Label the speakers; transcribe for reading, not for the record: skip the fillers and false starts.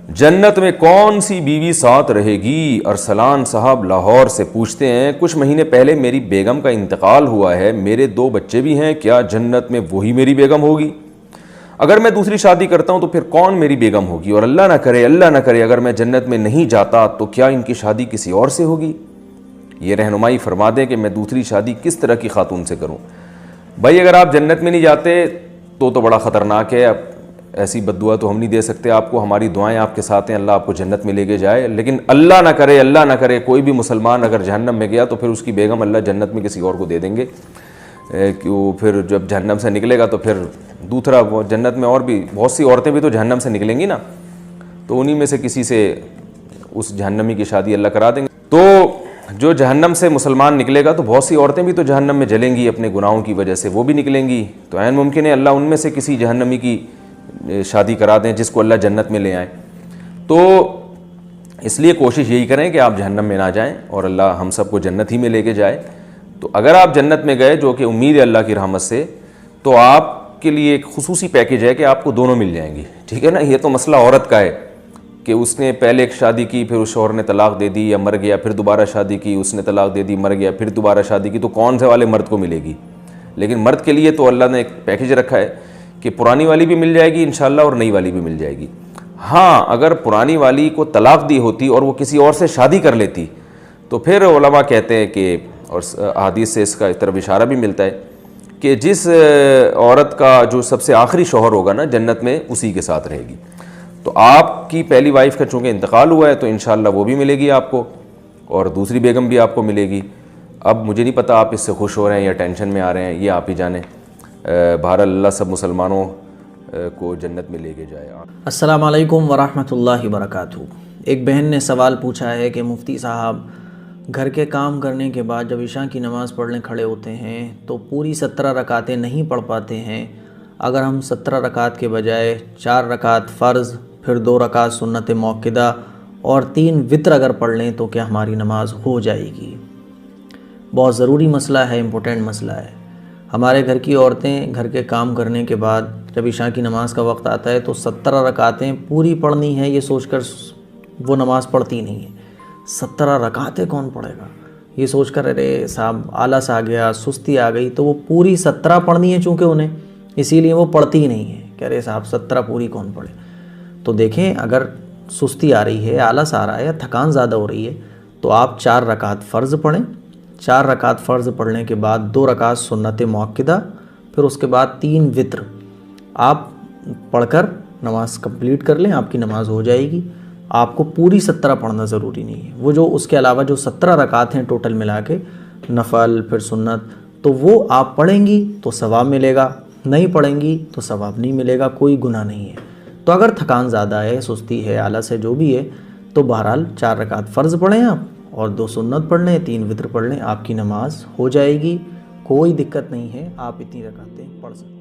Speaker 1: جنت میں کون سی بیوی ساتھ رہے گی؟ ارسلان صاحب لاہور سے پوچھتے ہیں، کچھ مہینے پہلے میری بیگم کا انتقال ہوا ہے، میرے 2 بچے بھی ہیں، کیا جنت میں وہی میری بیگم ہوگی؟ اگر میں دوسری شادی کرتا ہوں تو پھر کون میری بیگم ہوگی؟ اور اللہ نہ کرے اگر میں جنت میں نہیں جاتا تو کیا ان کی شادی کسی اور سے ہوگی؟ یہ رہنمائی فرما دیں کہ میں دوسری شادی کس طرح کی خاتون سے کروں۔ بھائی اگر آپ جنت میں نہیں جاتے تو بڑا خطرناک ہے، اب ایسی بد دعا تو ہم نہیں دے سکتے آپ کو، ہماری دعائیں آپ کے ساتھ ہیں، اللہ آپ کو جنت میں لے کے جائے، لیکن اللہ نہ کرے کوئی بھی مسلمان اگر جہنم میں گیا تو پھر اس کی بیگم اللہ جنت میں کسی اور کو دے دیں گے، کہ وہ پھر جب جہنم سے نکلے گا تو پھر دوسرا جنت میں اور بھی بہت سی عورتیں بھی تو جہنم سے نکلیں گی نا، تو انہی میں سے کسی سے اس جہنمی کی شادی اللہ کرا دیں گے۔ تو جو جہنم سے مسلمان نکلے گا تو بہت سی عورتیں بھی تو جہنم میں جلیں گی اپنے گناہوں کی وجہ سے، وہ بھی نکلیں گی، تو عین ممکن ہے اللہ ان میں سے کسی جہنمی کی شادی کرا دیں جس کو اللہ جنت میں لے آئیں۔ تو اس لیے کوشش یہی کریں کہ آپ جہنم میں نہ جائیں اور اللہ ہم سب کو جنت ہی میں لے کے جائے۔ تو اگر آپ جنت میں گئے، جو کہ امید ہے اللہ کی رحمت سے، تو آپ کے لیے ایک خصوصی پیکیج ہے کہ آپ کو دونوں مل جائیں گی، ٹھیک ہے نا۔ یہ تو مسئلہ عورت کا ہے کہ اس نے پہلے ایک شادی کی، پھر اس شوہر نے طلاق دے دی یا مر گیا، پھر دوبارہ شادی کی، اس نے طلاق دے دی مر گیا، پھر دوبارہ شادی کی، تو کون سے والے مرد کو ملے گی؟ لیکن مرد کے لیے تو اللہ نے ایک پیکیج رکھا ہے کہ پرانی والی بھی مل جائے گی انشاءاللہ اور نئی والی بھی مل جائے گی۔ ہاں اگر پرانی والی کو طلاق دی ہوتی اور وہ کسی اور سے شادی کر لیتی تو پھر علماء کہتے ہیں کہ، اور احادیث سے اس کا طرف اشارہ بھی ملتا ہے کہ جس عورت کا جو سب سے آخری شوہر ہوگا نا جنت میں، اسی کے ساتھ رہے گی۔ تو آپ کی پہلی وائف کا چونکہ انتقال ہوا ہے تو انشاءاللہ وہ بھی ملے گی آپ کو، اور دوسری بیگم بھی آپ کو ملے گی۔ اب مجھے نہیں پتہ آپ اس سے خوش ہو رہے ہیں یا ٹینشن میں آ رہے ہیں، یہ آپ ہی جانیں۔ بہرحال اللہ سب مسلمانوں کو جنت میں لے کے جائے۔
Speaker 2: السلام علیکم ورحمۃ اللہ وبرکاتہ۔ ایک بہن نے سوال پوچھا ہے کہ مفتی صاحب، گھر کے کام کرنے کے بعد جب عشاء کی نماز پڑھنے کھڑے ہوتے ہیں تو پوری 17 رکعتیں نہیں پڑھ پاتے ہیں، اگر ہم 17 رکعت کے بجائے 4 رکعت فرض، پھر 2 رکعت سنت موقدہ اور 3 وتر اگر پڑھ لیں تو کیا ہماری نماز ہو جائے گی؟ بہت ضروری مسئلہ ہے، امپورٹنٹ مسئلہ ہے۔ ہمارے گھر کی عورتیں گھر کے کام کرنے کے بعد جب عشاء کی نماز کا وقت آتا ہے تو 17 رکعتیں پوری پڑھنی ہے، یہ سوچ کر وہ نماز پڑھتی نہیں ہے۔ 17 رکعتیں کون پڑھے گا؟ یہ سوچ کر ارے صاحب آلس آ گیا، سستی آ گئی، تو وہ پوری 17 پڑھنی ہے چونکہ انہیں، اسی لیے وہ پڑھتی ہی نہیں ہے کہ ارے صاحب 17 پوری کون پڑھے۔ تو دیکھیں اگر سستی آ رہی ہے، آلس آ رہا ہے یا تھکان زیادہ ہو رہی ہے تو آپ 4 رکعت فرض پڑھیں، 4 رکعت فرض پڑھنے کے بعد 2 رکعت سنت موقدہ، پھر اس کے بعد 3 وتر آپ پڑھ کر نماز کمپلیٹ کر لیں، آپ کی نماز ہو جائے گی۔ آپ کو پوری 17 پڑھنا ضروری نہیں ہے، وہ جو اس کے علاوہ جو 17 رکعت ہیں ٹوٹل ملا کے، نفل پھر سنت، تو وہ آپ پڑھیں گی تو ثواب ملے گا، نہیں پڑھیں گی تو ثواب نہیں ملے گا، کوئی گناہ نہیں ہے۔ تو اگر تھکان زیادہ ہے، سستی ہے، آلس ہے، جو بھی ہے، تو بہرحال 4 رکعت فرض پڑھیں آپ اور 2 سنت پڑھ لیں، 3 وتر پڑھ لیں، آپ کی نماز ہو جائے گی، کوئی دقت نہیں ہے، آپ اتنی رکعتیں پڑھ سکتے ہیں۔